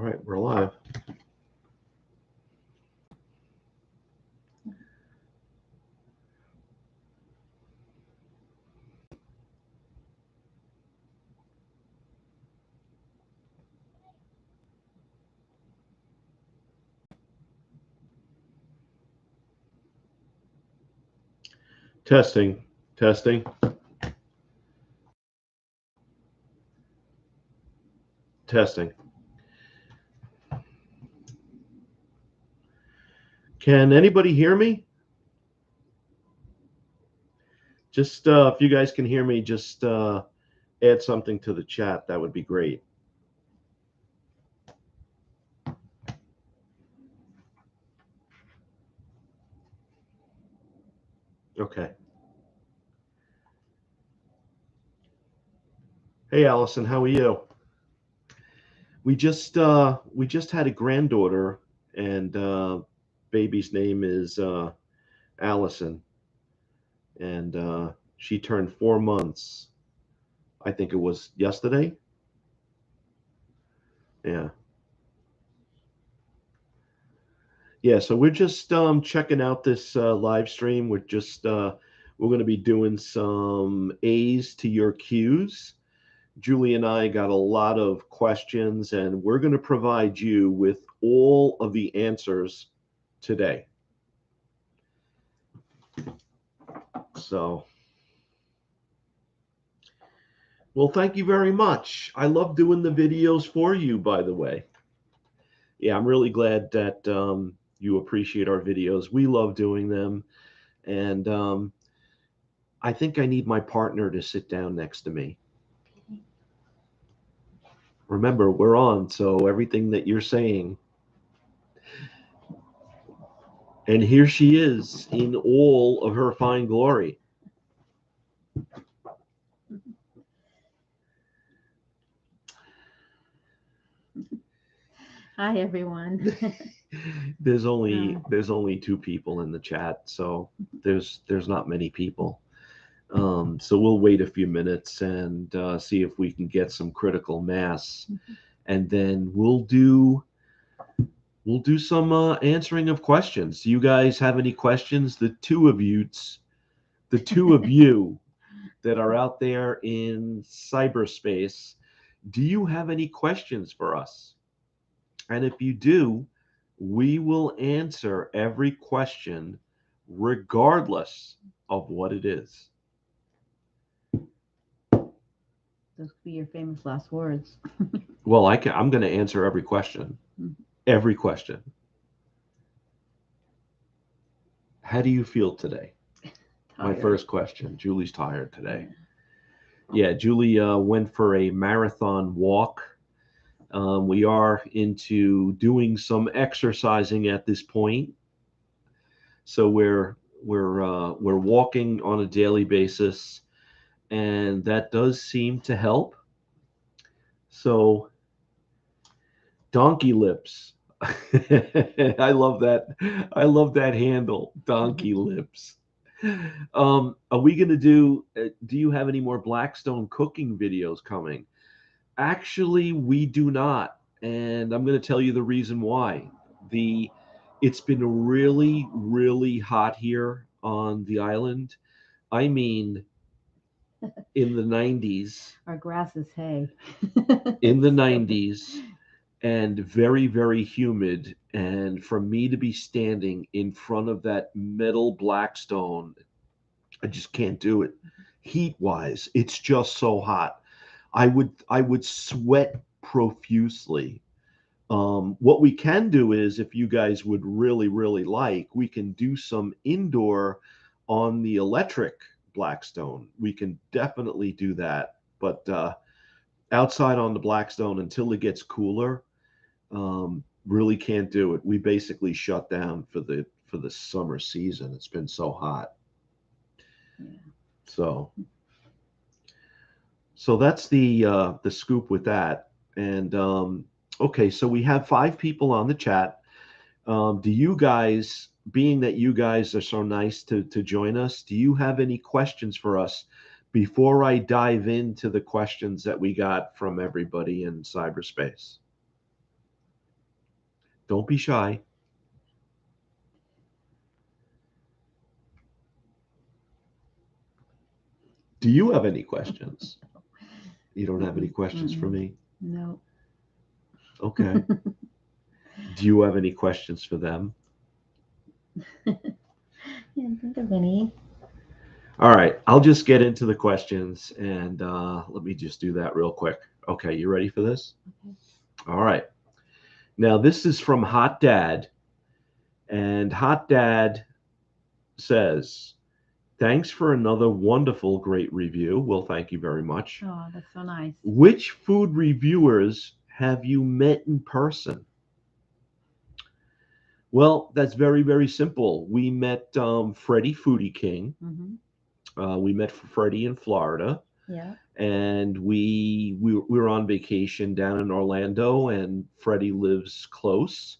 right, we're live. Testing, testing. Testing. Can anybody hear me? Just if you guys can hear me, just add something to the chat. That would be great. Okay. Hey, Allison, how are you? We just had a granddaughter, and baby's name is Allison, and she turned 4 months. I think it was yesterday. Yeah. Yeah, so we're just checking out this live stream. We're going to be doing some A's to your Q's. Julie and I got a lot of questions, and we're going to provide you with all of the answers today. So, well, thank you very much. I love doing the videos for you, by the way. Yeah, I'm really glad that you appreciate our videos. We love doing them. And I think I need my partner to sit down next to me. Remember, we're on, so everything that you're saying. And here she is in all of her fine glory. Hi, everyone. There's only 2 people in the chat, so there's not many people. So we'll wait a few minutes and see if we can get some critical mass, and then we'll do some answering of questions. Do you guys have any questions? The two of you that are out there in cyberspace, do you have any questions for us? And if you do, we will answer every question regardless of what it is. Those could be your famous last words. Well, I'm going to answer every question. Every question. How do you feel today? My first question. Julie's tired today. Yeah, Julie went for a marathon walk. We are into doing some exercising at this point, so we're walking on a daily basis, and that does seem to help. So, donkey lips. I love that. I love that handle, donkey lips. Are we gonna do? Do you have any more Blackstone cooking videos coming? Actually, we do not, and I'm going to tell you the reason why. It's been really, really hot here on the island. I mean, in the 90s. Our grass is hay. In the 90s, and very, very humid. And for me to be standing in front of that metal Blackstone, I just can't do it. Heat-wise, it's just so hot. I would sweat profusely. What we can do is, if you guys would really, really like, we can do some indoor on the electric Blackstone. We can definitely do that. But outside on the Blackstone until it gets cooler, really can't do it. We basically shut down for the summer season. It's been so hot. Yeah. So that's the scoop with that. And okay, so we have 5 people on the chat. Do you guys, being that you guys are so nice to join us, do you have any questions for us before I dive into the questions that we got from everybody in cyberspace? Don't be shy. Do you have any questions? You don't have any questions for me? No. Okay. Do you have any questions for them? Can't think of any. All right, I'll just get into the questions and let me just do that real quick. Okay, you ready for this? Okay. All right. Now, this is from Hot Dad, and Hot Dad says, thanks for another wonderful, great review. Well, thank you very much. Oh, that's so nice. Which food reviewers have you met in person? Well, that's very, very simple. We met Freddie Foodie King. We met Freddie in Florida. Yeah. And we were on vacation down in Orlando, and Freddie lives close.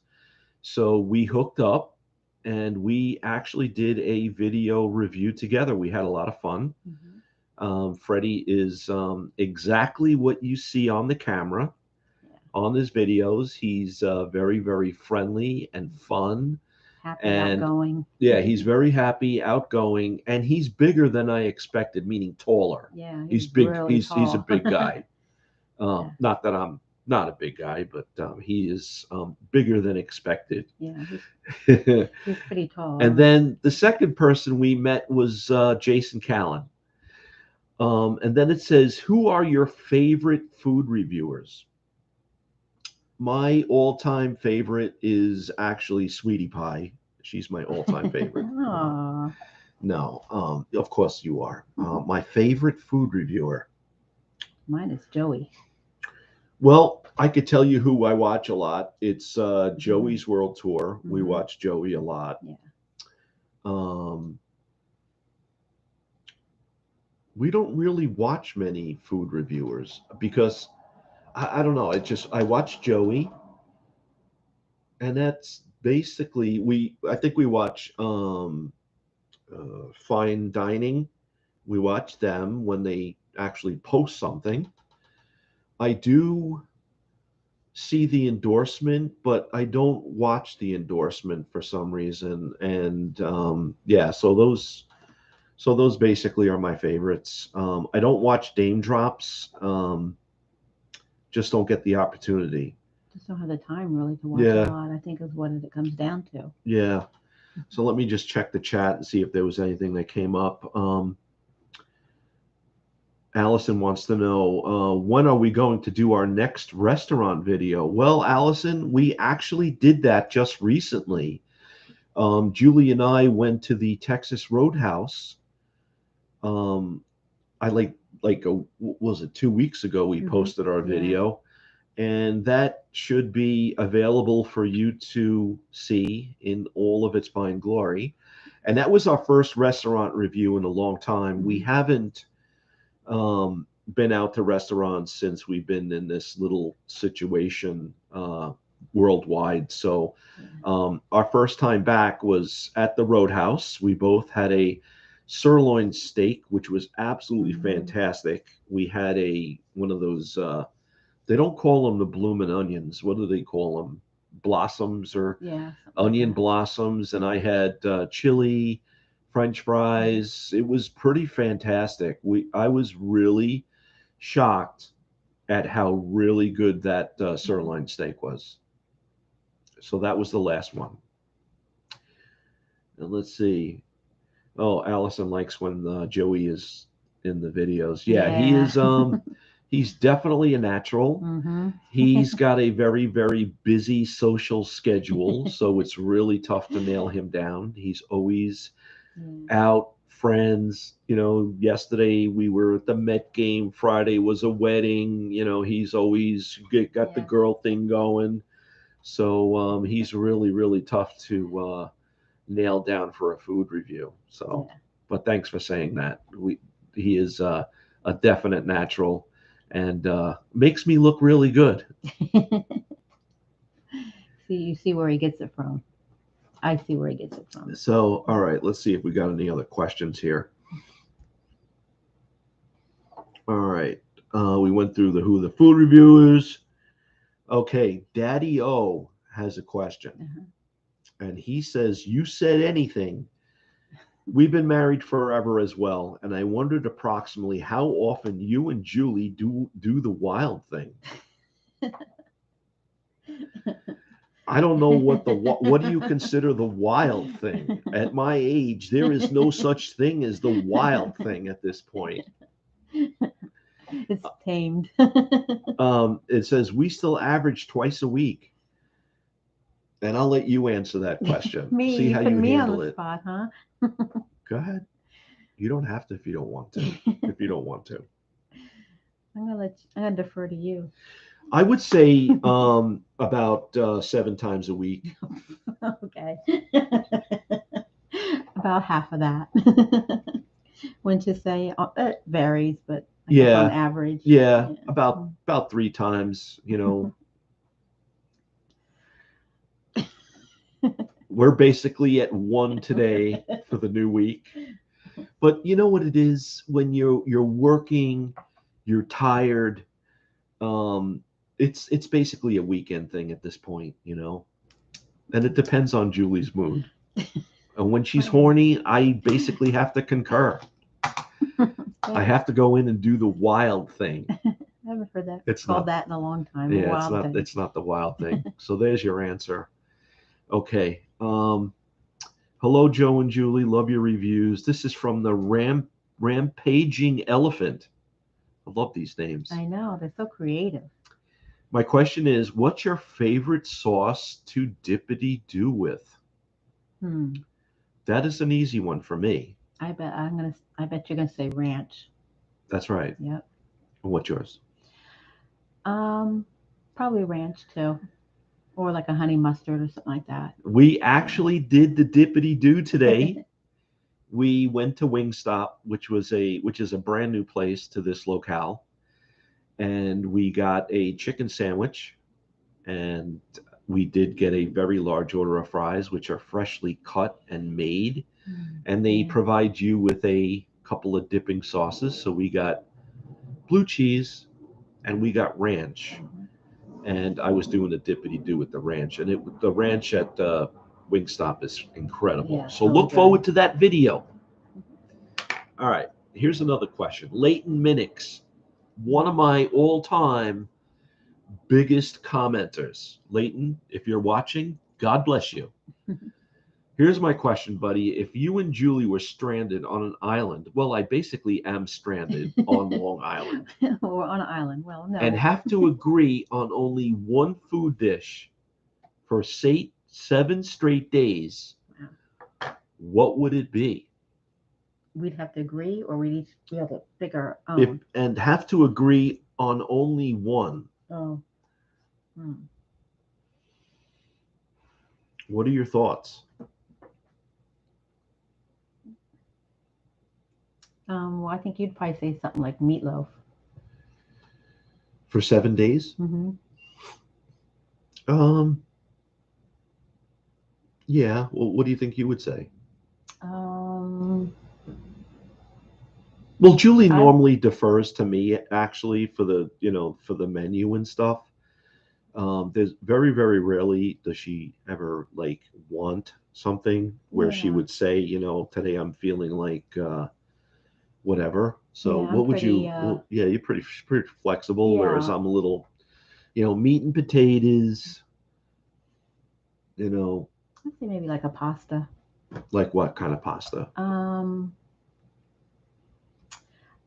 So we hooked up and we actually did a video review together. We had a lot of fun. Freddie is exactly what you see on the camera. On his videos, he's very, very friendly and fun. Happy, outgoing. Yeah, he's very happy, outgoing, and he's bigger than I expected, meaning taller. Yeah, he's big. Really he's a big guy. Yeah. Not that I'm not a big guy, but he is bigger than expected. Yeah, he's pretty tall. And then the second person we met was Jason Callan. And then it says, who are your favorite food reviewers? My all-time favorite is actually Sweetie Pie. She's my all-time favorite. No, of course you are. My favorite food reviewer. Mine is Joey. Well, I could tell you who I watch a lot. It's Joey's World Tour. We watch Joey a lot. Yeah. We don't really watch many food reviewers because I don't know. I watch Joey, and that's basically I think we watch Fine Dining. We watch them when they actually post something. I do see the endorsement, but I don't watch the endorsement for some reason. And yeah, so those basically are my favorites. I don't watch Dame Drops. Just don't get the opportunity. Just don't have the time really to watch a lot, I think is what it comes down to. Yeah. So let me just check the chat and see if there was anything that came up. Allison wants to know, when are we going to do our next restaurant video? Well, Allison, we actually did that just recently. Julie and I went to the Texas Roadhouse. I was it 2 weeks ago we posted our video, and that should be available for you to see in all of its fine glory. And that was our first restaurant review in a long time. We haven't been out to restaurants since we've been in this little situation worldwide. So our first time back was at the Roadhouse. We both had a sirloin steak, which was absolutely fantastic. We had one of those, they don't call them the bloomin' onions. What do they call them? Blossoms or onion blossoms. And I had chili, French fries. It was pretty fantastic. I was really shocked at how really good that sirloin steak was. So that was the last one. And let's see. Oh, Allison likes when Joey is in the videos. Yeah. He is. He's definitely a natural. He's got a very, very busy social schedule, so it's really tough to nail him down. He's always out, friends. Yesterday we were at the Met game. Friday was a wedding. He's always got the girl thing going. So he's really, really tough to nail down for a food review. So, but thanks for saying that. He is a definite natural. And makes me look really good. You see where he gets it from. I see where he gets it from. So, all right, let's see if we got any other questions here. All right, we went through who the food reviewers. Okay, Daddy O has a question. Uh-huh. And he says, you said anything. We've been married forever as well, and I wondered approximately how often you and Julie do the wild thing. I don't know what do you consider the wild thing? At my age, there is no such thing as the wild thing at this point. It's tamed. It says we still average twice a week. And I'll let you answer that question. See how you handle it. Spot, huh? Go ahead. You don't have to if you don't want to. If you don't want to. I'm gonna defer to you. I would say about 7 times a week. Okay. About half of that. Wouldn't you say? It varies, but I guess on average. Yeah, about 3 times, you know. We're basically at 1 today for the new week. But you know what it is when you're working, you're tired. It's basically a weekend thing at this point, you know. And it depends on Julie's mood. And when she's horny, I basically have to concur. I have to go in and do the wild thing. I haven't heard that called that in a long time. Yeah, it's not the wild thing. So there's your answer. Okay. Hello, Joe and Julie. Love your reviews. This is from the Rampaging Elephant. I love these names. I know. They're so creative. My question is, what's your favorite sauce to dippity-do with? That is an easy one for me. I bet you're gonna say ranch. That's right. Yep. And what's yours? Probably ranch too. Or like a honey mustard or something like that. We actually did the dippity-do today. We went to Wingstop, which is a brand new place to this locale. And we got a chicken sandwich, and we did get a very large order of fries, which are freshly cut and made. And they provide you with a couple of dipping sauces. So we got blue cheese and we got ranch. And I was doing a dippity-do with the ranch. And the ranch at Wingstop is incredible. Yeah, so look forward to that video. All right, here's another question. Leighton Minix, one of my all-time biggest commenters. Leighton, if you're watching, God bless you. Here's my question, buddy. If you and Julie were stranded on an island, well, I basically am stranded on Long Island. Or on an island, well, no. And have to agree on only one food dish for 7 straight days, what would it be? We'd have to agree, or we'd each be able to pick our own. And have to agree on only one. Oh. What are your thoughts? Well, I think you'd probably say something like meatloaf. For 7 days? Yeah. Well, what do you think you would say? Well, Julie normally defers to me actually for the menu and stuff. There's very, very rarely does she ever like want something where she would say, today I'm feeling like whatever. So what would you? You're pretty flexible. Whereas I'm a little, meat and potatoes. I'd say maybe like a pasta. Like what kind of pasta?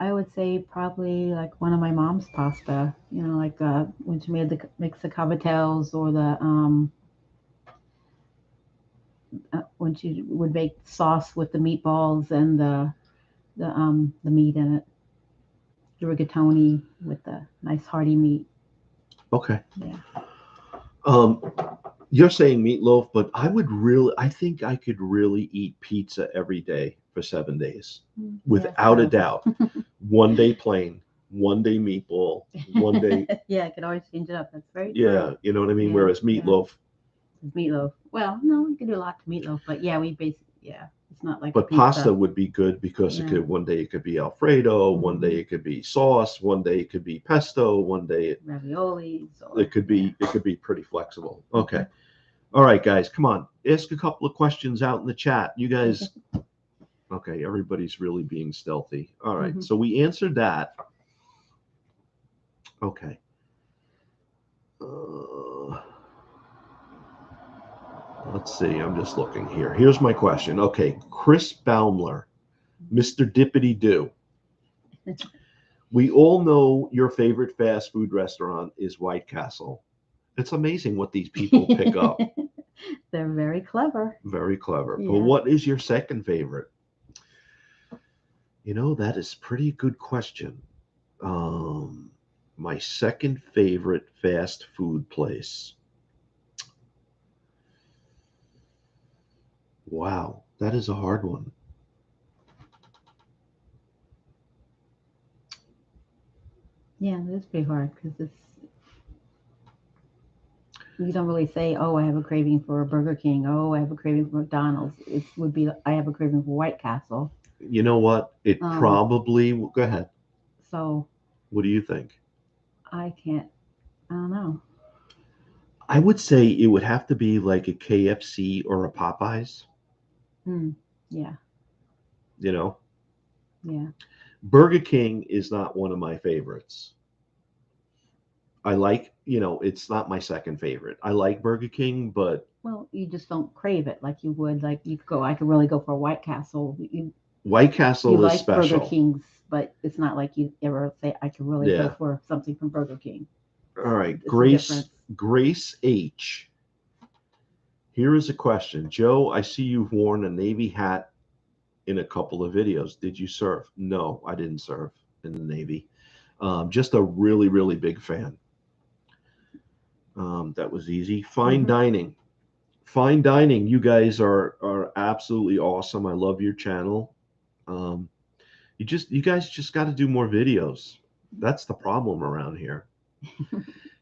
I would say probably like one of my mom's pasta. Like when she made makes the cavatelles, or the when she would make sauce with the meatballs and the meat in it. The rigatoni with the nice hearty meat. Okay. Yeah. You're saying meatloaf, but I think I could really eat pizza every day for 7 days, without a doubt. One day plain, one day meatball, one day. Yeah, I could always change it up. That's very true. Yeah, you know what I mean. Whereas meatloaf. Meatloaf. Well, no, we can do a lot to meatloaf, but we basically it's not like. But pasta would be good because one day it could be Alfredo, one day it could be sauce, one day it could be pesto, one day raviolis. It could be pretty flexible. Okay. All right, guys, come on. Ask a couple of questions out in the chat. You guys, okay, everybody's really being stealthy. All right, so we answered that. Okay. Let's see. I'm just looking here. Here's my question. Okay, Chris Baumler, Mr. Dippity Doo. We all know your favorite fast food restaurant is White Castle. It's amazing what these people pick up. They're very clever. Very clever. Yeah. But what is your second favorite? You know, that is a pretty good question. My second favorite fast food place. Wow, that is a hard one. Yeah, it's pretty hard because you don't really say, "Oh, I have a craving for Burger King." "Oh, I have a craving for McDonald's." It would be, "I have a craving for White Castle." You know what? It probably. Go ahead. So. What do you think? I don't know. I would say it would have to be like a KFC or a Popeyes. Yeah. You know? Yeah. Burger King is not one of my favorites. I like, it's not my second favorite. I like Burger King, but. Well, you just don't crave it like you would. Like I could really go for White Castle. White Castle is like special. Burger King's, but it's not like you ever say, "I could really go for something from Burger King." All right. Grace H. Here is a question. Joe, I see you've worn a Navy hat in a couple of videos. Did you serve? No, I didn't serve in the Navy. Just a really, really big fan. That was easy. Fine dining. Fine dining. You guys are absolutely awesome. I love your channel. You guys just got to do more videos. That's the problem around here.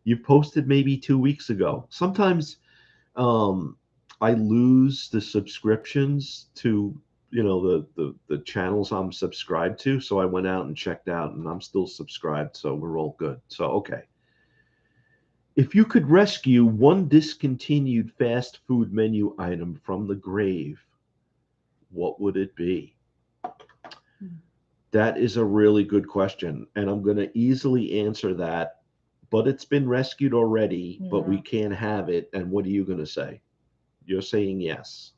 You posted maybe 2 weeks ago. Sometimes I lose the subscriptions to the channels I'm subscribed to. So I went out and checked out, and I'm still subscribed. So we're all good. So okay. If you could rescue one discontinued fast food menu item from the grave, what would it be? That is a really good question, and I'm going to easily answer that. But it's been rescued already, but we can't have it. And what are you going to say? You're saying yes.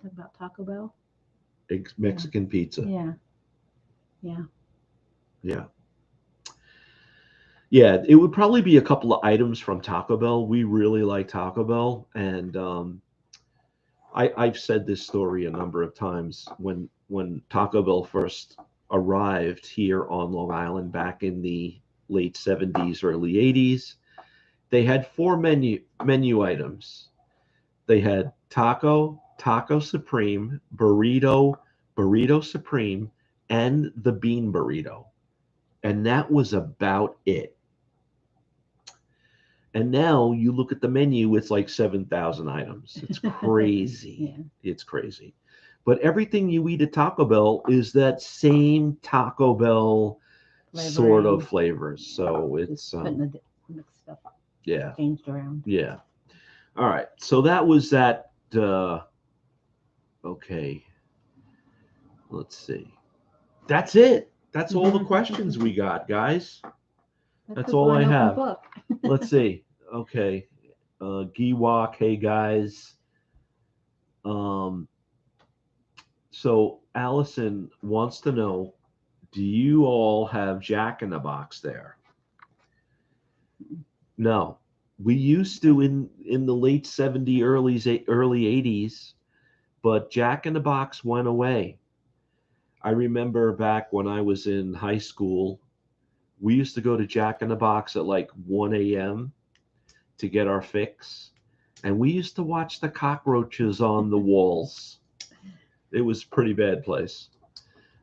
Talk about Taco Bell? Mexican pizza. Yeah. Yeah. Yeah. Yeah, it would probably be a couple of items from Taco Bell. We really like Taco Bell, and I've said this story a number of times. When Taco Bell first arrived here on Long Island back in the late 70s, early 80s, they had 4 menu items. They had taco, taco supreme, burrito, burrito supreme, and the bean burrito. And that was about it. And now you look at the menu, it's like 7,000 items. It's crazy. Yeah. It's crazy. But everything you eat at Taco Bell is that same Taco Bell sort of flavors. So it's putting the mixed stuff changed around. Yeah. All right. So that was that. Okay. Let's see. That's it. That's all the questions we got, guys. That's all I have. Let's see. Okay. Giwok, hey guys. So Allison wants to know, do you all have Jack in the Box there? No. We used to in the late 70s, early 80s, but Jack in the Box went away. I remember back when I was in high school, we used to go to Jack in the Box at like 1 a.m. to get our fix. And we used to watch the cockroaches on the walls. It was a pretty bad place.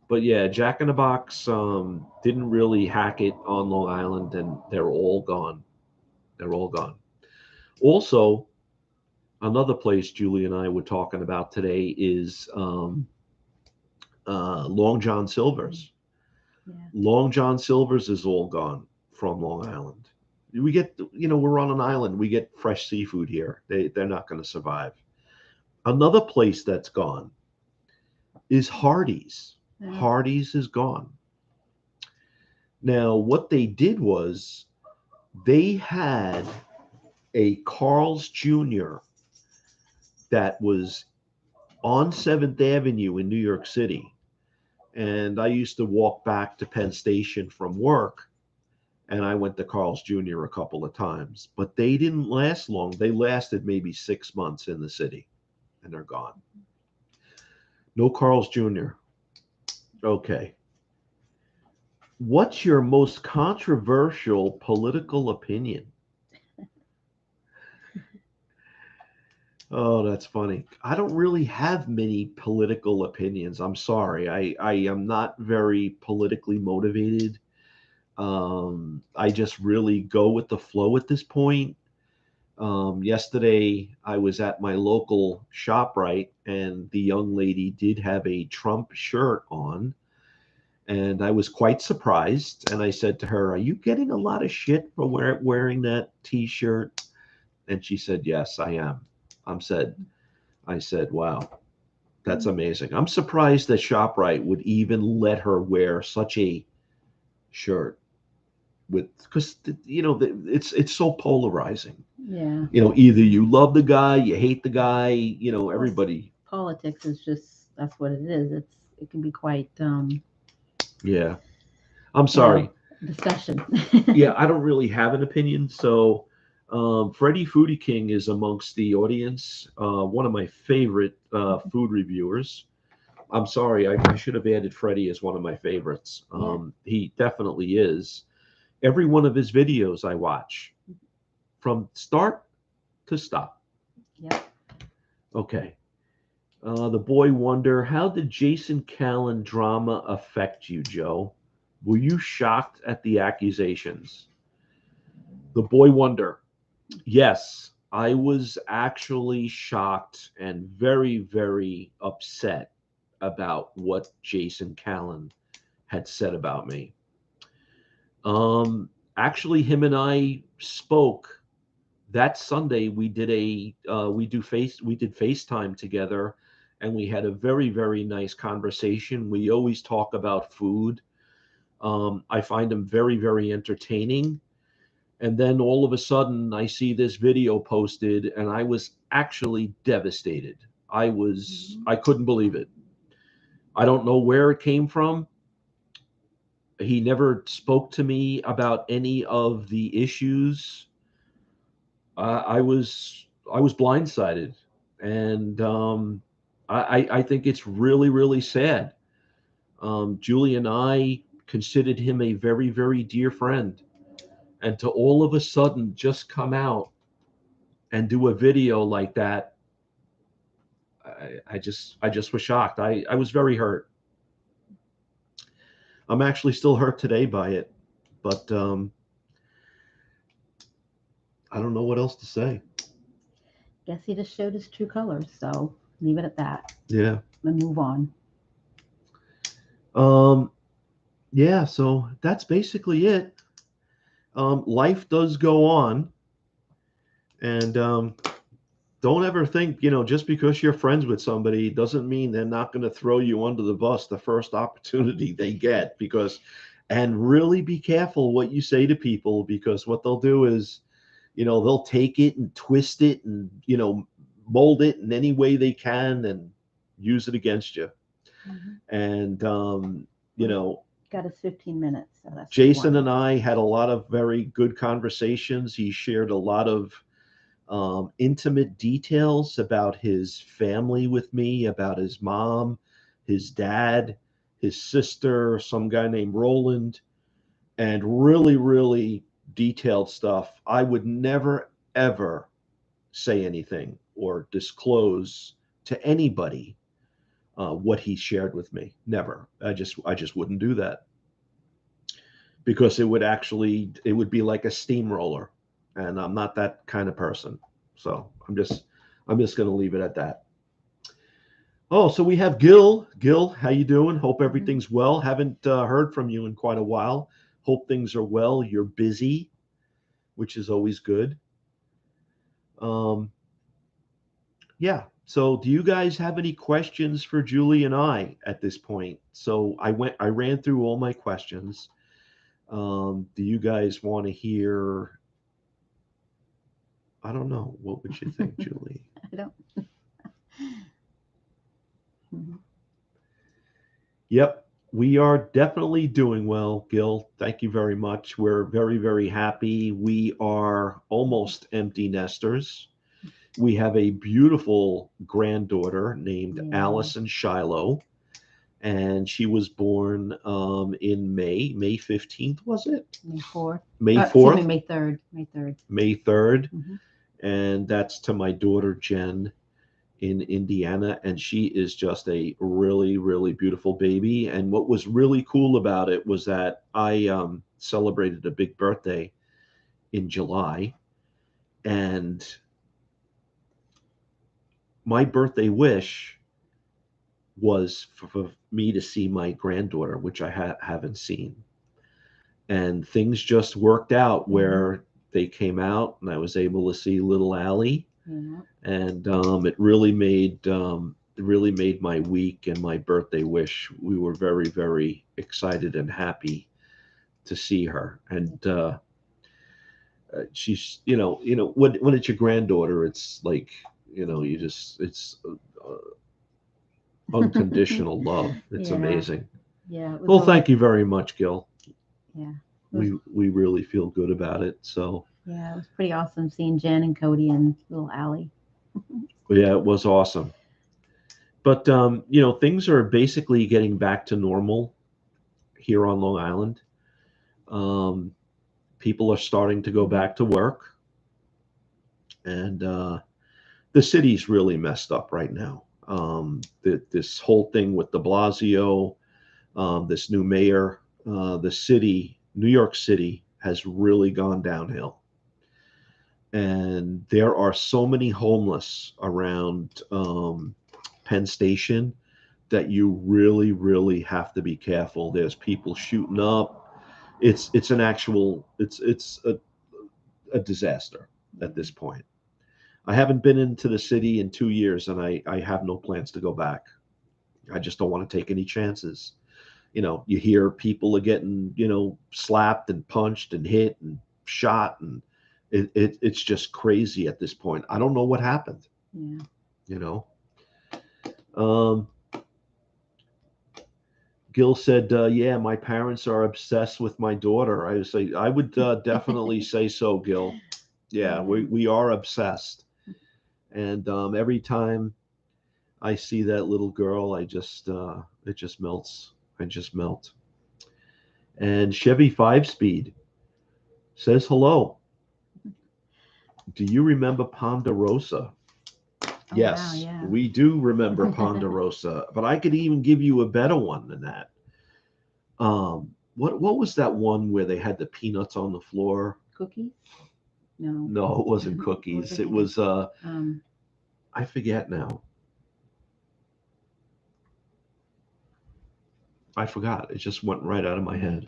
But yeah, Jack in the Box didn't really hack it on Long Island, and they're all gone. They're all gone. Also, another place Julie and I were talking about today is Long John Silver's. Yeah. Long John Silver's is all gone from Long Island. we get, we're on an island. We get fresh seafood here. They're not going to survive. Another place that's gone is Hardee's. Yeah. Hardee's is gone. Now, what they did was they had a Carl's Jr. that was on 7th Avenue in New York City. And I used to walk back to Penn Station from work, and I went to Carl's Jr. a couple of times. But they didn't last long. They lasted maybe 6 months in the city, and they're gone. No Carl's Jr. Okay. What's your most controversial political opinion? Oh, that's funny. I don't really have many political opinions. I'm sorry. I am not very politically motivated. I just really go with the flow at this point. Yesterday, I was at my local ShopRite, and the young lady did have a Trump shirt on. And I was quite surprised. And I said to her, "Are you getting a lot of shit for wearing that T-shirt?" And she said, "Yes, I am." I said, "Wow, that's amazing." I'm surprised that ShopRite would even let her wear such a shirt because it's so polarizing. Yeah. Either you love the guy, you hate the guy. Everybody. Politics is just, that's what it is. It can be quite Yeah. I'm sorry. Discussion. Yeah, I don't really have an opinion. So, Freddie Foodie King is amongst the audience. One of my favorite food reviewers. I'm sorry, I should have added Freddie as one of my favorites. He definitely is. Every one of his videos I watch from start to stop. Yeah. Okay. The boy wonder, how did Jason Callan drama affect you, Joe? Were you shocked at the accusations? The boy wonder. Yes, I was actually shocked and very, very upset about what Jason Callan had said about me. Actually, him and I spoke that Sunday. We did FaceTime together, and we had a very, very nice conversation. We always talk about food. I find him very, very entertaining. And then all of a sudden, I see this video posted, and I was actually devastated. I couldn't believe it. I don't know where it came from. He never spoke to me about any of the issues. I was blindsided, and I think it's really, really sad. Julie and I considered him a very, very dear friend, and to all of a sudden just come out and do a video like that, I just was shocked. I was very hurt. I'm actually still hurt today by it, but I don't know what else to say. Guess he just showed his true colors, so leave it at that. Yeah. And move on. Yeah, so that's basically it. Life does go on, and don't ever think, just because you're friends with somebody doesn't mean they're not going to throw you under the bus the first opportunity they get, and really be careful what you say to people, because what they'll do is, they'll take it and twist it and, mold it in any way they can and use it against you. Mm-hmm. And, got us 15 minutes. So that's Jason and I had a lot of very good conversations. He shared a lot of intimate details about his family with me, about his mom, his dad, his sister, some guy named Roland, and really, really detailed stuff. I would never, ever say anything or disclose to anybody what he shared with me. Never. I just wouldn't do that, because it would be like a steamroller, and I'm not that kind of person. So I'm just going to leave it at that. Oh, so we have Gil. Gil, how you doing? Hope everything's well. Haven't heard from you in quite a while. Hope things are well. You're busy. which is always good. Yeah. So do you guys have any questions for Julie and I at this point? So I ran through all my questions. Do you guys want to hear? I don't know. What would you think, Julie? I don't. Yep. We are definitely doing well, Gil. Thank you very much. We're very, very happy. We are almost empty nesters. We have a beautiful granddaughter named Allison Shiloh, and she was born in May 15th, was it? May 4th. May 4th? Excuse me, May 3rd. May 3rd. May 3rd. Mm-hmm. And that's to my daughter, Jen, in Indiana. And she is just a really, really beautiful baby. And what was really cool about it was that I celebrated a big birthday in July. And my birthday wish was for me to see my granddaughter, which I haven't seen. And things just worked out where they came out and I was able to see little Allie. Yeah. And it really made my week and my birthday wish. We were very, very excited and happy to see her. And she's, when it's your granddaughter, it's like, it's unconditional love. It's amazing. Yeah. Well, thank you very much, Gil. Yeah. We really feel good about it. So yeah, it was pretty awesome seeing Jen and Cody and little Allie. Yeah, it was awesome. But things are basically getting back to normal here on Long Island. People are starting to go back to work, and the city's really messed up right now. This whole thing with de Blasio, this new mayor, New York City, has really gone downhill. And there are so many homeless around Penn Station that you really, really have to be careful. There's people shooting up. It's a disaster at this point. I haven't been into the city in 2 years, and I have no plans to go back. I just don't want to take any chances. You hear people are getting, slapped and punched and hit and shot, and it's just crazy at this point. I don't know what happened. Yeah. Gil said, yeah, my parents are obsessed with my daughter. I would definitely say so, Gil. Yeah, we are obsessed. And every time I see that little girl, it just melts. I just melt. And Chevy 5-Speed says hello. Do you remember Ponderosa? Yes, wow, yeah. We do remember Ponderosa, but I could even give you a better one than that. What was that one where they had the peanuts on the floor? Cookies? No. No, it wasn't cookies. It was I forget now. I forgot. It just went right out of my head.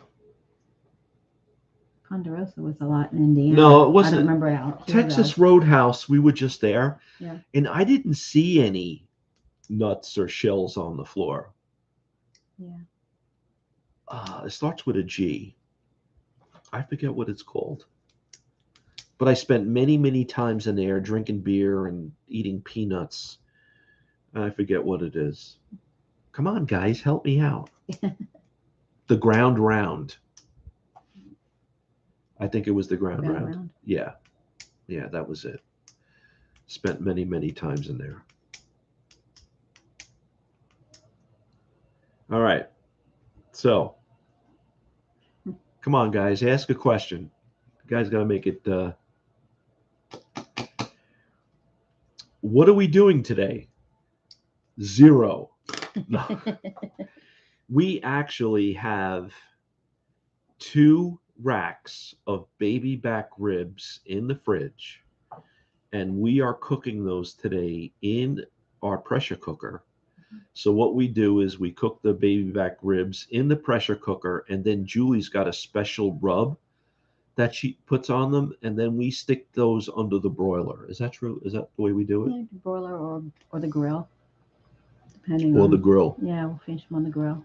Ponderosa was a lot in Indiana. No, it wasn't. I don't remember out here, Texas Roadhouse. We were just there, and I didn't see any nuts or shells on the floor. Yeah. It starts with a G. I forget what it's called. But I spent many, many times in there drinking beer and eating peanuts. I forget what it is. Come on, guys, help me out. The Ground Round. I think it was the Ground Round. Yeah. Yeah, that was it. Spent many, many times in there. All right. So, come on, guys, ask a question. You guys got to make it. What are we doing today? 0. No. We actually have 2 racks of baby back ribs in the fridge, and we are cooking those today in our pressure cooker. So what we do is we cook the baby back ribs in the pressure cooker, and then Julie's got a special rub that she puts on them, and then we stick those under the broiler. Is that true? Is that the way we do it? Yeah, the broiler or the grill, depending Or on. the grill? Yeah, we'll finish them on the grill.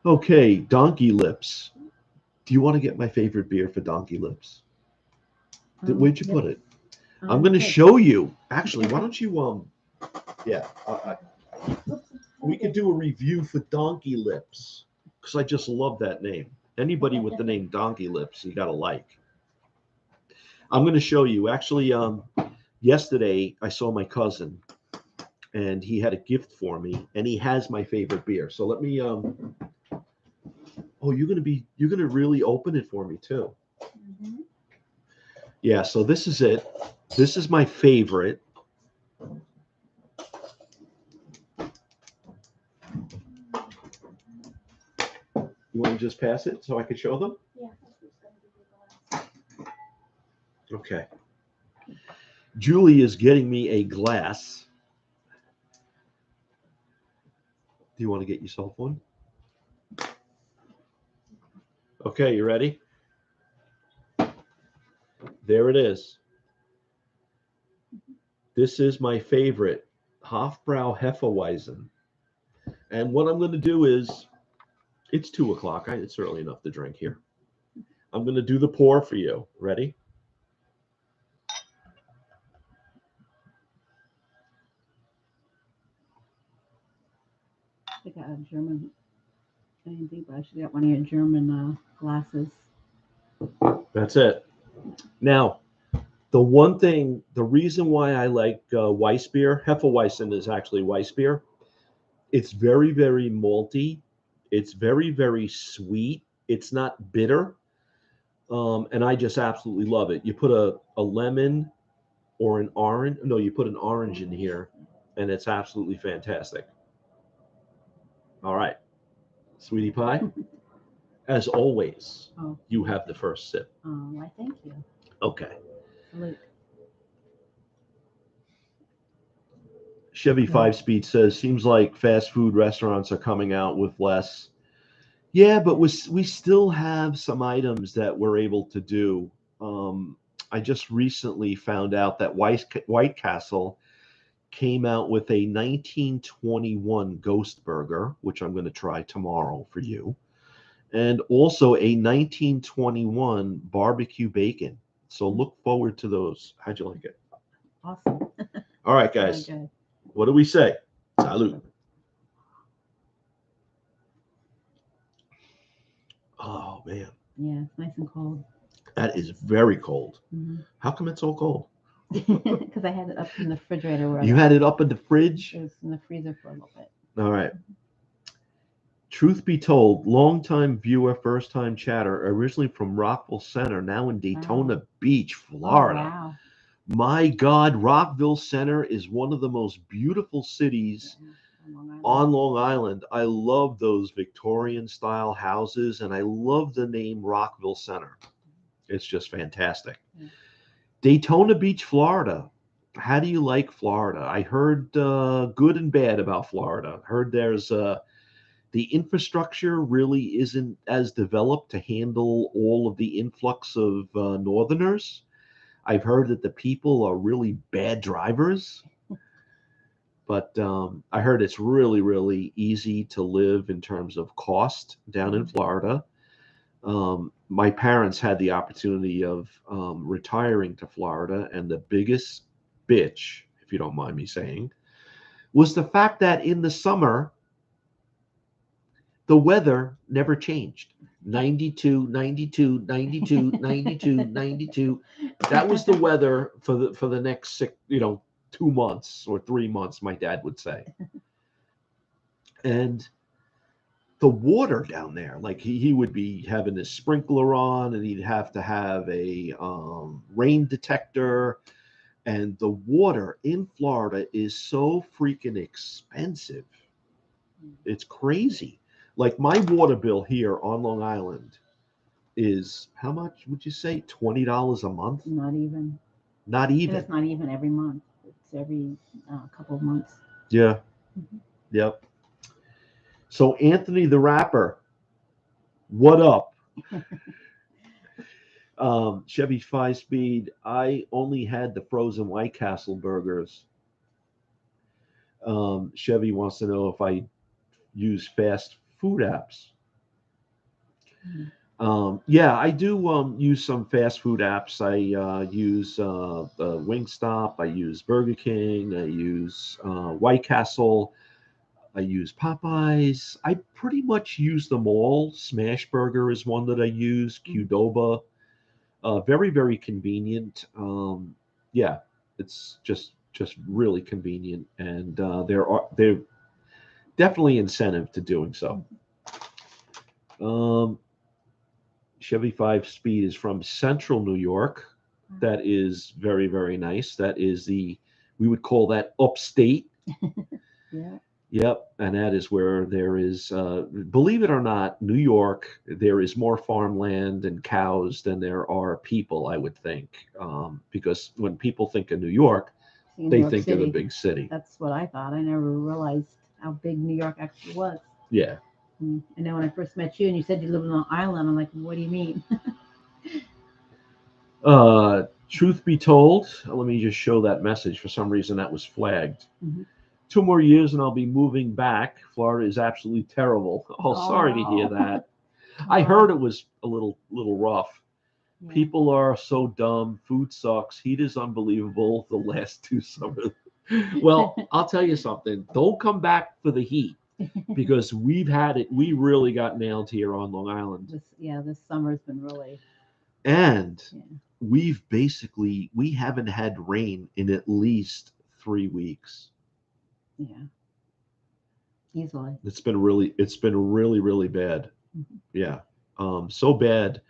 Okay, Donkey Lips. Do you want to get my favorite beer for Donkey Lips? Where'd you Yep. put it? I'm going to show you. Actually, why don't you yeah, we could do a review for Donkey Lips because I just love that name. Anybody with the name Donkey Lips, you got to like. I'm going to show you. Actually, yesterday I saw my cousin, and he had a gift for me, and he has my favorite beer. So let me. Oh, you're gonna really open it for me too. Mm-hmm. Yeah. So this is it. This is my favorite. You want to just pass it so I could show them? Yeah. Okay. Julie is getting me a glass. Do you want to get yourself one? Okay, you ready? There it is. This is my favorite, Hofbrau Hefeweizen. And what I'm going to do is, it's 2 o'clock. It's early enough to drink here. I'm going to do the pour for you. Ready? I got a German. I didn't think, but I should get one of your German glasses. That's it. Now, the reason why I like Weiss beer, Hefeweizen is actually Weiss beer. It's very, very malty. It's very, very sweet. It's not bitter. And I just absolutely love it. You put a lemon or an orange. No, you put an orange in here, and it's absolutely fantastic. All right, sweetie pie. As always, you have the first sip. Oh, why, thank you. Okay. Salute. Chevy 5-Speed says, seems like fast food restaurants are coming out with less. Yeah, but we still have some items that we're able to do. I just recently found out that White Castle came out with a 1921 Ghost Burger, which I'm going to try tomorrow for you, and also a 1921 barbecue bacon. So look forward to those. How'd you like it? Awesome. All right, guys. What do we say? Salute. Oh, man. Yeah, it's nice and cold. That is very cold. Mm-hmm. How come it's so cold? Because I had it up in the refrigerator. You had it up in the fridge? It was in the freezer for a little bit. All right. Truth be told, longtime viewer, first-time chatter, originally from Rockville Center, now in Daytona Beach, Florida. Oh, wow. My God, Rockville Center is one of the most beautiful cities on Long Island. I love those Victorian-style houses, and I love the name Rockville Center. It's just fantastic. Yeah. Daytona Beach, Florida. How do you like Florida? I heard good and bad about Florida. Heard there's the infrastructure really isn't as developed to handle all of the influx of Northerners. I've heard that the people are really bad drivers, but I heard it's really, really easy to live in terms of cost down in Florida. My parents had the opportunity of retiring to Florida, and the biggest bitch, if you don't mind me saying, was the fact that in the summer, the weather never changed. 92, 92, 92, 92, 92. That was the weather for the next 2 months or 3 months, my dad would say. And the water down there, like he would be having his sprinkler on, and he'd have to have a rain detector. And the water in Florida is so freaking expensive. It's crazy. Like my water bill here on Long Island is, how much would you say? $20 a month? Not even. Not even. And it's not even every month. It's every couple of months. Yeah. Mm-hmm. Yep. So Anthony the Rapper, what up? Chevy 5-speed. I only had the frozen White Castle burgers. Chevy wants to know if I use fast food apps. Mm. Yeah, I do use some fast food apps. I use Wingstop. I use Burger King. I use White Castle. I use Popeyes. I pretty much use them all. Smash Burger is one that I use. Qdoba. Very, very convenient. Yeah, it's just really convenient, and there definitely incentive to doing so. Um, Chevy 5-speed is from Central New York. That is very, very nice. That is we would call that upstate. Yeah. Yep, and that is where there is, believe it or not, New York, there is more farmland and cows than there are people, I would think. Because when people think of New York, See, New they York think of the City. big city. That's what I thought. I never realized how big New York actually was. Yeah. And then when I first met you and you said you live on an island, I'm like, what do you mean? Truth be told, let me just show that message. For some reason, that was flagged. Mhm. 2 more years and I'll be moving back. Florida is absolutely terrible. Oh, Oh, sorry to hear no. that. I heard it was a little rough. Yeah. People are so dumb. Food sucks. Heat is unbelievable. The last 2 summers. Well, I'll tell you something. Don't come back for the heat because we've had it. We really got nailed here on Long Island. This summer's been really. And Yeah. we haven't had rain in at least 3 weeks. Yeah. Easily. It's been really, really bad. Mhm. Yeah. So bad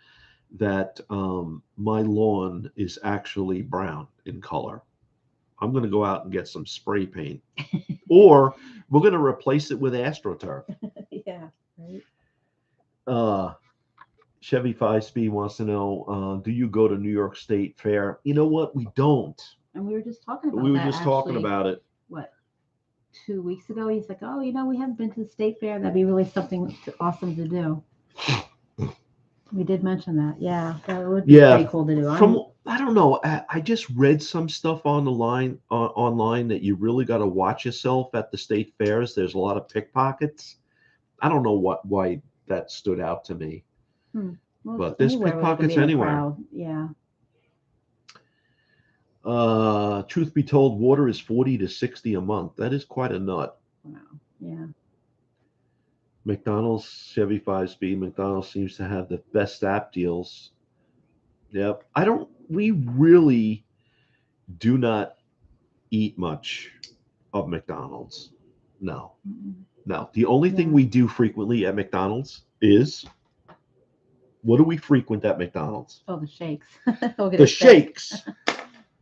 that my lawn is actually brown in color. I'm going to go out and get some spray paint, or we're going to replace it with AstroTurf. Yeah. Right. Uh, Chevy 5-speed wants to know, do you go to New York State Fair? You know what? We don't. And we were just talking about We were that just talking actually, about it. what, 2 weeks ago? He's like, oh, we haven't been to the state fair. That'd be really something awesome to do. We did mention that. Yeah, that would be pretty cool to do. I don't know. I just read some stuff on the line online that you really got to watch yourself at the state fairs. There's a lot of pickpockets. I don't know why that stood out to me. Well, But there's anywhere where there could pickpockets be a anywhere. crowd. Yeah. Truth be told, water is 40 to 60 a month. That is quite a nut. Wow. Yeah. McDonald's Chevy 5-speed. McDonald's seems to have the best app deals. Yep. We really do not eat much of McDonald's. No. Mm-mm. No. The only thing we do frequently at McDonald's is, what do we frequent at McDonald's? Oh, the shakes. The shakes.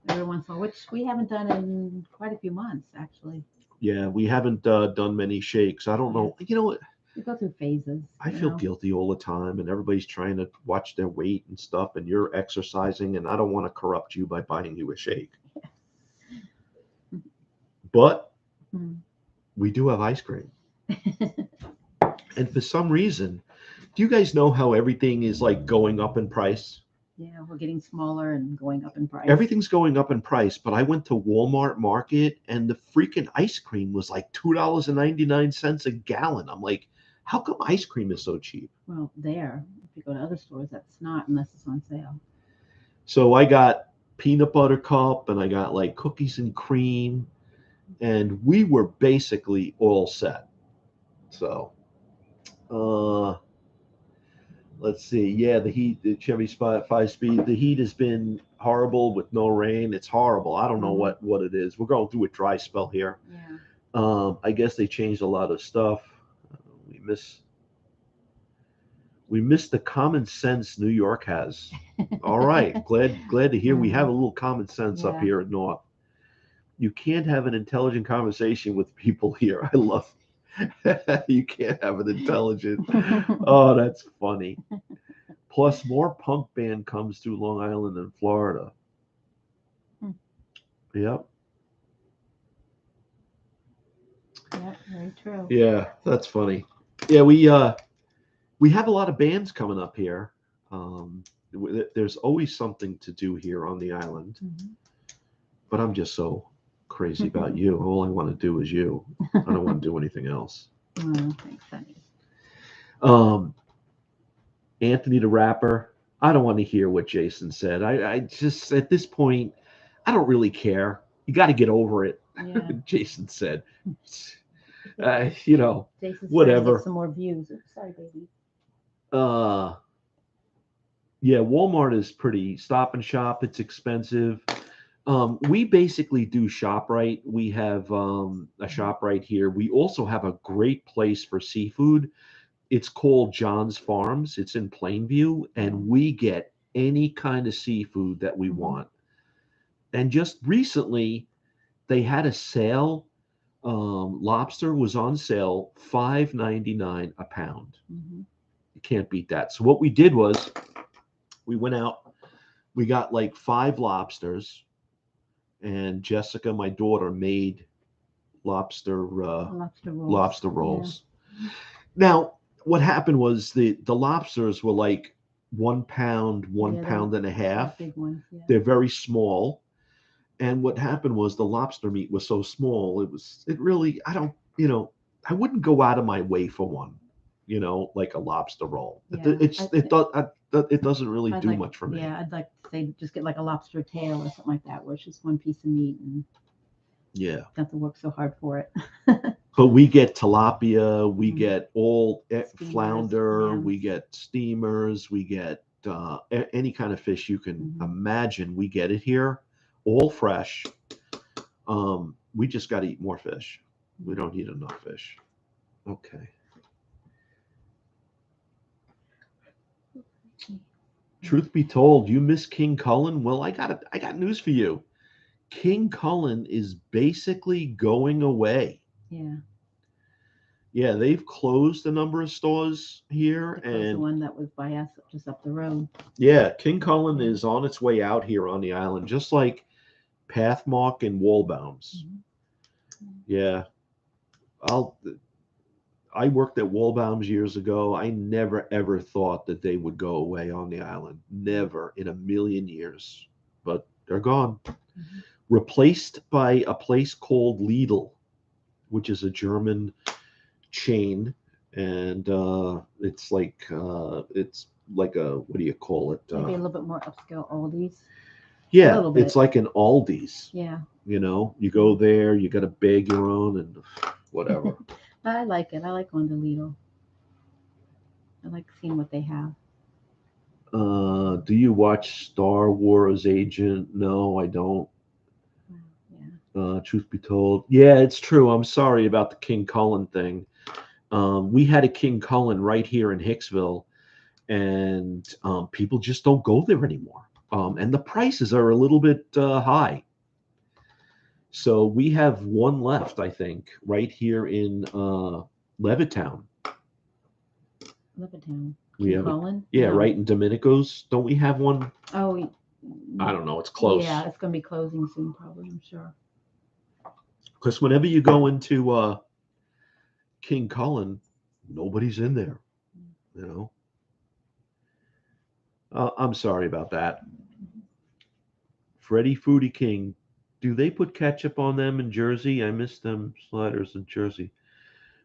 Every once in a while, which we haven't done in quite a few months, actually. Yeah, we haven't done many shakes. I don't know. You know what? We go through phases. I feel guilty all the time, and everybody's trying to watch their weight and stuff, and you're exercising, and I don't want to corrupt you by buying you a shake. But we do have ice cream. And for some reason, do you guys know how everything is like going up in price? Yeah, we're getting smaller and going up in price. Everything's going up in price, but I went to Walmart Market and the freaking ice cream was like $2.99 a gallon. I'm like, how come ice cream is so cheap? Well, if you go to other stores, that's not unless it's on sale. So I got peanut butter cup and I got like cookies and cream, and we were basically all set. So, let's see. Yeah, the heat, the Chevy 5-speed, the heat has been horrible with no rain. It's horrible. I don't know what it is. We're going through a dry spell here. Yeah. I guess they changed a lot of stuff. We miss the common sense New York has. All right, glad to hear we have a little common sense up here at North. You can't have an intelligent conversation with people here. I love you can't have an intelligent. Oh, that's funny. Plus, more punk band comes through Long Island than Florida. Yep. Yeah, very true. Yeah, that's funny. Yeah, we have a lot of bands coming up here. There's always something to do here on the island. Mhm. But I'm just so crazy about you. All I want to do is you. I don't want to do anything else. Oh, thanks, honey. Anthony the Rapper, I don't want to hear what Jason said. I just, at this point, I don't really care. You got to get over it. Yeah. Jason said, Jason's trying to whatever. get some more views. Oops, sorry, baby. Yeah, Walmart is pretty Stop and Shop. It's expensive. We basically do ShopRite. We have a ShopRite here. We also have a great place for seafood. It's called John's Farms. It's in Plainview, and we get any kind of seafood that we want. And just recently, they had a sale. Lobster was on sale, $5.99 a pound. You can't beat that. So what we did was, we went out. We got like 5 lobsters, and Jessica, my daughter, made lobster rolls. Yeah. Now, what happened was the lobsters were like 1 pound, one Yeah, pound and a half. Big ones, yeah. They're very small. And what happened was the lobster meat was so small. It really, I wouldn't go out of my way for one, like a lobster roll. Yeah, It doesn't really do much for me. Yeah, I'd like to say just get like a lobster tail or something like that, where it's just one piece of meat and Yeah. don't have to work so hard for it. But we get tilapia, we get all Steamers, flounder, clams. we get steamers, we get any kind of fish you can imagine. We get it here, all fresh. We just got to eat more fish. We don't eat enough fish. Okay. Truth be told, you miss King Cullen. Well, I got news for you. King Cullen is basically going away. Yeah. Yeah, they've closed a number of stores here, and the one that was by us, just up the road. Yeah, King Cullen is on its way out here on the island, just like Pathmark and Wallbaum's. Yeah, I worked at Wallbaum's years ago. I never ever thought that they would go away on the island. Never in a million years. But they're gone. Replaced by a place called Lidl, which is a German chain, and it's like a, what do you call it? Maybe a little bit more upscale Aldi's. Yeah, it's like an Aldi's. Yeah. You go there, you got to bag your own and whatever. I like it. I like going to Lidl. I like seeing what they have. Do you watch Star Wars Agent? No, I don't. Yeah. Truth be told, yeah, it's true. I'm sorry about the King Cullen thing. We had a King Cullen right here in Hicksville, and people just don't go there anymore. And the prices are a little bit high. So we have one left, I think, right here in Levittown. Levittown. We have Cullen? Yeah, no. Right in Domenico's. Don't we have one? Oh, I don't know. It's close. Yeah, it's going to be closing soon, probably, I'm sure. Because whenever you go into King Cullen, nobody's in there. I'm sorry about that. Freddie Foodie King. Do they put ketchup on them in Jersey? I miss them sliders in Jersey.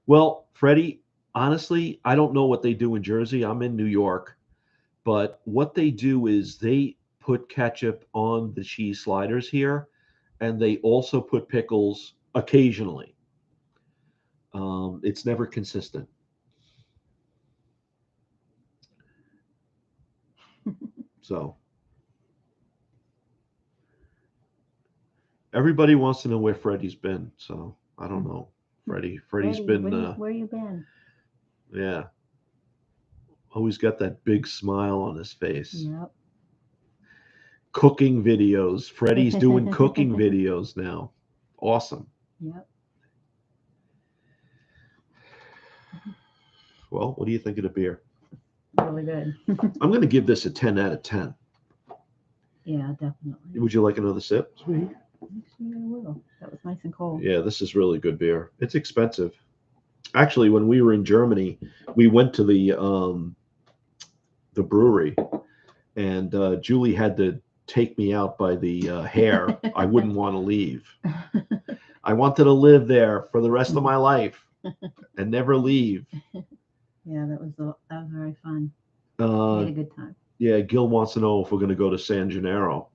Well, Freddie, honestly, I don't know what they do in Jersey. I'm in New York. But what they do is they put ketchup on the cheese sliders here, and they also put pickles occasionally. It's never consistent. So everybody wants to know where Freddie's been. So I don't know. Freddie's been. Where you been? Yeah. Always got that big smile on his face. Yep. Cooking videos. Freddie's doing cooking videos now. Awesome. Yep. Well, what do you think of the beer? Really good. I'm going to give this a 10 out of 10. Yeah, definitely. Would you like another sip? Sweet. Actually, I will. That was nice and cold. Yeah, this is really good beer. It's expensive. Actually, when we were in Germany, we went to the brewery, and Julie had to take me out by the hair. I wouldn't want to leave. I wanted to live there for the rest of my life and never leave. Yeah, that was very fun. We had a good time. Yeah, Gil wants to know if we're going to go to San Gennaro.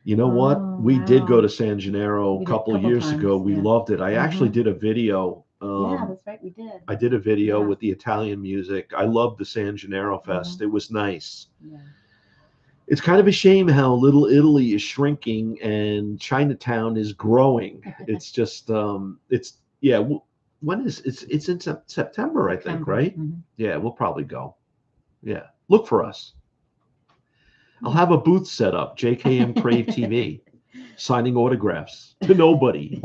You know what? Oh, We did go wow. to San Gennaro We a did a couple of couple years times, ago. We yeah. loved it. I actually Mhm. did a video. Yeah, that's right, we did. I did a video Yeah. with the Italian music. I loved the San Gennaro Fest. It was nice. Yeah. It's kind of a shame how Little Italy is shrinking and Chinatown is growing. It's just, it's, yeah. When is it's in September, I think, right? Mhm. Yeah, we'll probably go. Yeah, look for us. I'll have a booth set up, JKMCraveTV, signing autographs to nobody.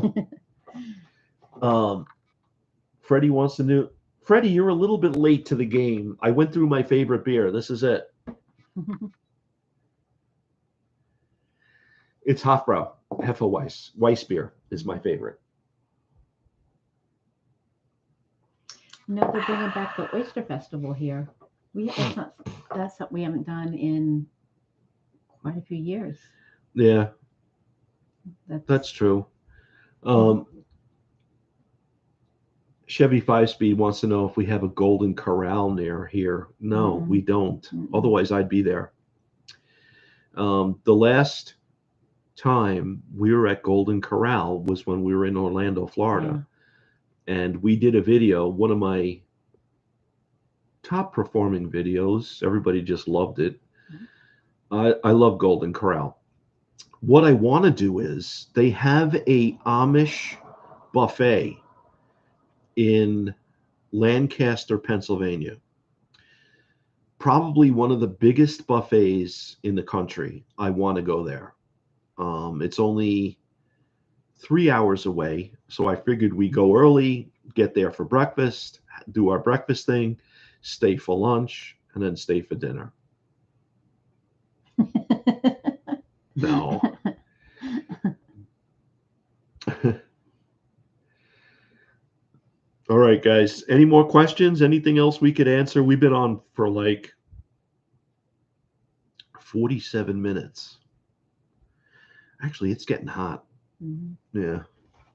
Freddie wants to know. Freddie, you're a little bit late to the game. I went through my favorite beer. This is it. It's Hofbrau, Hefeweiss. Weiss beer is my favorite. They're bringing back the Oyster Festival here. That's something we haven't done in quite a few years. Yeah, that's true. Chevy 5-Speed wants to know if we have a Golden Corral near here. No, we don't. Otherwise, I'd be there. The last time we were at Golden Corral was when we were in Orlando, Florida. Yeah. And we did a video, one of my top performing videos. Everybody just loved it. I love Golden Corral. What I want to do is they have a Amish buffet in Lancaster, Pennsylvania. Probably one of the biggest buffets in the country. I want to go there. It's only 3 hours away, so I figured we go early, get there for breakfast, do our breakfast thing, stay for lunch, and then stay for dinner. No. All right, guys. Any more questions? Anything else we could answer? We've been on for like 47 minutes. Actually, it's getting hot. Yeah.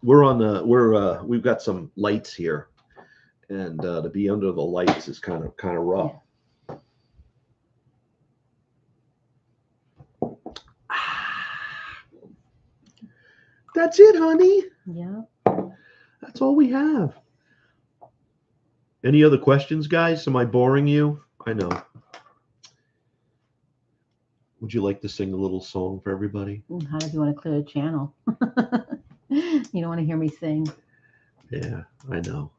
We've got some lights here, and to be under the lights is kind of rough. Yeah. That's it, honey. Yeah. That's all we have. Any other questions, guys? Am I boring you? I know. Would you like to sing a little song for everybody? How do you want to clear the channel? You don't want to hear me sing. Yeah, I know.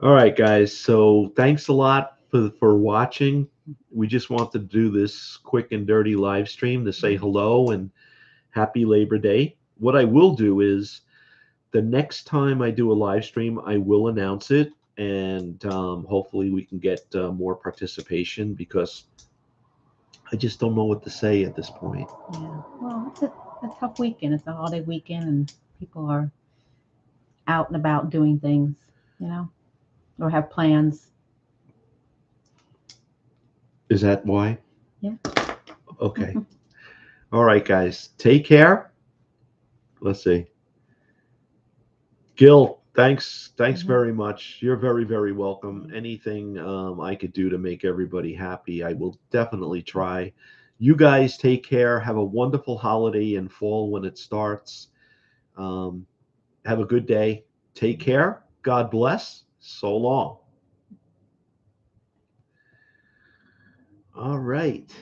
All right, guys. So thanks a lot for watching. We just want to do this quick and dirty live stream to say hello and happy Labor Day. What I will do is the next time I do a live stream, I will announce it, and hopefully we can get more participation, because I just don't know what to say at this point. Yeah. Well, it's a tough weekend. It's a holiday weekend, and people are out and about doing things, or have plans. Is that why? Yeah. Okay. All right, guys. Take care. Let's see. Gil, thanks very much. You're very, very welcome. Anything I could do to make everybody happy, I will definitely try. You guys take care. Have a wonderful holiday in fall when it starts. Have a good day. Take care. God bless. So long. All right.